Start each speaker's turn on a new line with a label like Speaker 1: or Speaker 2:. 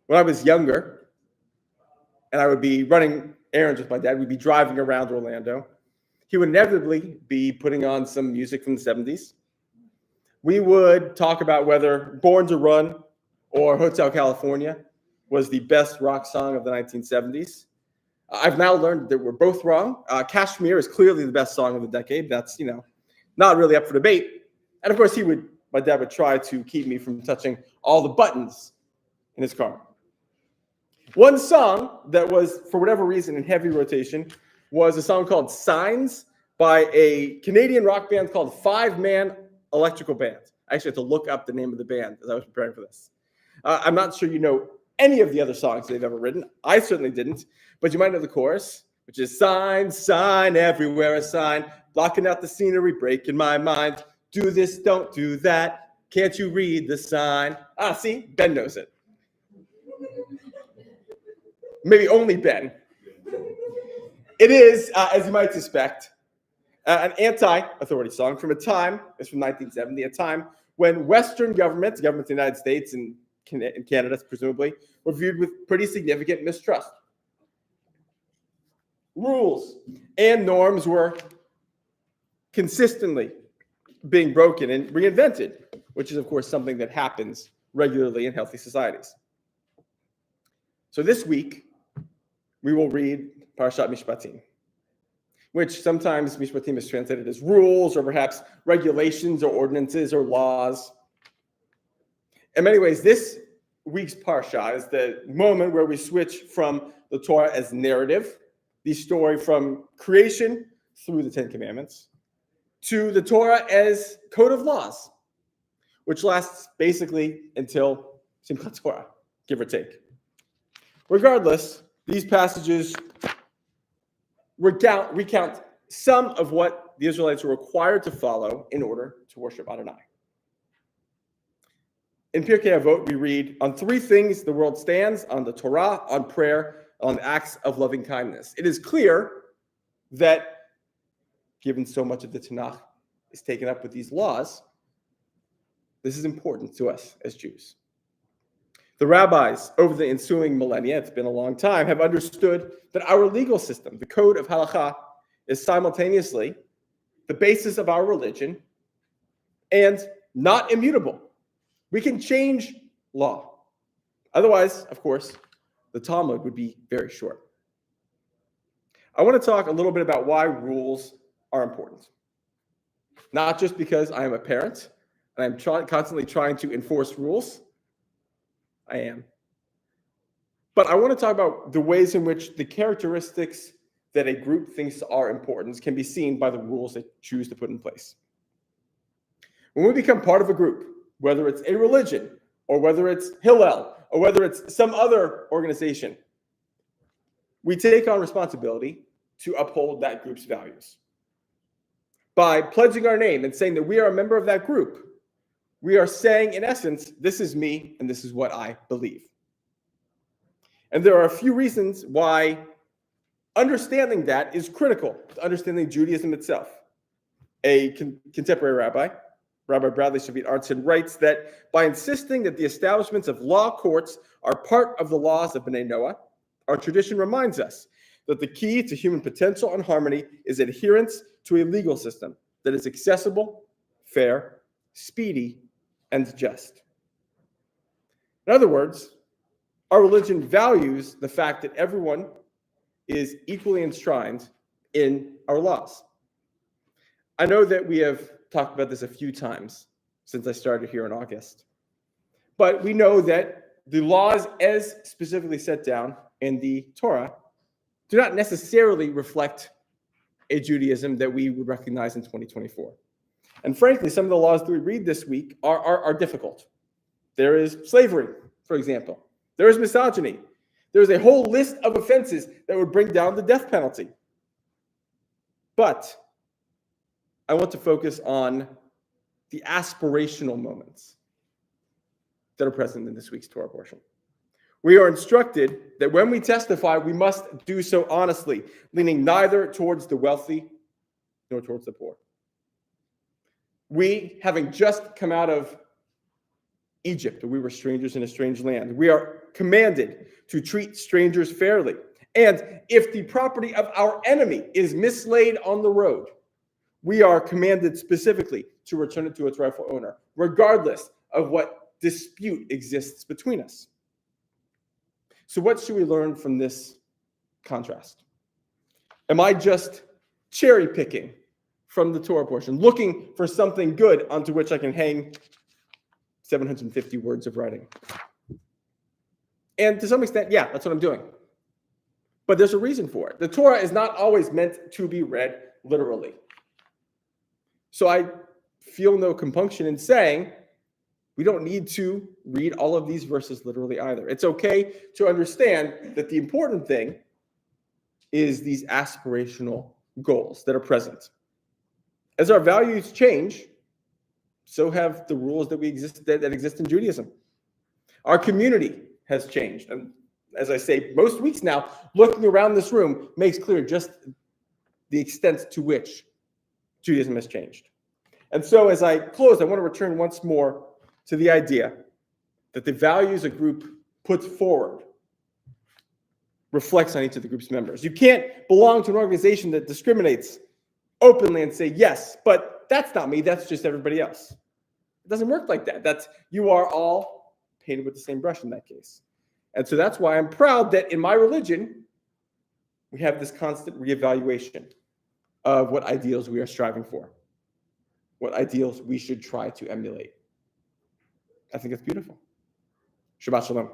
Speaker 1: When I was younger and I would be running errands with my dad, we'd be driving around Orlando. He would inevitably be putting on some music from the 70s. We would talk about whether Born to Run or Hotel California was the best rock song of the 1970s. I've now learned that we're both wrong. Kashmir is clearly the best song of the decade. That's, not really up for debate. And of course, my dad would try to keep me from touching all the buttons in his car. One song that was, for whatever reason, in heavy rotation was a song called Signs by a Canadian rock band called Five Man Electrical Band. I actually had to look up the name of the band as I was preparing for this. I'm not sure you know any of the other songs they've ever written. I certainly didn't, but you might know the chorus, which is sign, sign, everywhere a sign, blocking out the scenery, breaking my mind. Do this, don't do that. Can't you read the sign? See, Ben knows it. Maybe only Ben. It is, as you might suspect, an anti-authority song from a time, it's from 1970, a time when Western governments of the United States and Canada, presumably, were viewed with pretty significant mistrust. Rules and norms were consistently being broken and reinvented, which is, of course, something that happens regularly in healthy societies. So this week, we will read Parashat Mishpatim, which sometimes Mishpatim is translated as rules or perhaps regulations or ordinances or laws. In many ways, this week's Parashat is the moment where we switch from the Torah as narrative, the story from creation through the Ten Commandments, to the Torah as code of laws, which lasts basically until Simchat Torah, give or take. Regardless, these passages recount some of what the Israelites were required to follow in order to worship Adonai. In Pirkei Avot, we read, on three things the world stands, on the Torah, on prayer, on acts of loving kindness. It is clear that, given so much of the Tanakh is taken up with these laws, this is important to us as Jews. The rabbis over the ensuing millennia, it's been a long time, have understood that our legal system, the code of halakha, is simultaneously the basis of our religion and not immutable. We can change law. Otherwise, of course, the Talmud would be very short. I want to talk a little bit about why rules are important. Not just because I am a parent and I'm constantly trying to enforce rules. I am. But I want to talk about the ways in which the characteristics that a group thinks are important can be seen by the rules they choose to put in place. When we become part of a group, whether it's a religion, or whether it's Hillel, or whether it's some other organization, we take on responsibility to uphold that group's values. By pledging our name and saying that we are a member of that group, we are saying, in essence, this is me and this is what I believe. And there are a few reasons why understanding that is critical to understanding Judaism itself. A contemporary rabbi, Rabbi Bradley Shavit Arnson, writes that by insisting that the establishments of law courts are part of the laws of Bnei Noah, our tradition reminds us that the key to human potential and harmony is adherence to a legal system that is accessible, fair, speedy, and just. In other words, our religion values the fact that everyone is equally enshrined in our laws. I know that we have talked about this a few times since I started here in August, but we know that the laws as specifically set down in the Torah do not necessarily reflect a Judaism that we would recognize in 2024. And frankly, some of the laws that we read this week are difficult. There is slavery, for example. There is misogyny. There is a whole list of offenses that would bring down the death penalty. But I want to focus on the aspirational moments that are present in this week's Torah portion. We are instructed that when we testify, we must do so honestly, leaning neither towards the wealthy nor towards the poor. We, having just come out of Egypt, we were strangers in a strange land. We are commanded to treat strangers fairly. And if the property of our enemy is mislaid on the road, we are commanded specifically to return it to its rightful owner, regardless of what dispute exists between us. So what should we learn from this contrast? Am I just cherry picking from the Torah portion, looking for something good onto which I can hang 750 words of writing? And to some extent, yeah, that's what I'm doing. But there's a reason for it. The Torah is not always meant to be read literally. So I feel no compunction in saying we don't need to read all of these verses literally either. It's okay to understand that the important thing is these aspirational goals that are present. As our values change, so have the rules that exist in Judaism. Our community has changed. And as I say, most weeks now, looking around this room makes clear just the extent to which Judaism has changed. And so as I close, I want to return once more to the idea that the values a group puts forward reflects on each of the group's members. You can't belong to an organization that discriminates openly and say, yes, but that's not me, that's just everybody else. It doesn't work like that. You are all painted with the same brush in that case. And so that's why I'm proud that in my religion, we have this constant reevaluation of what ideals we are striving for, what ideals we should try to emulate. I think it's beautiful. Shabbat Shalom.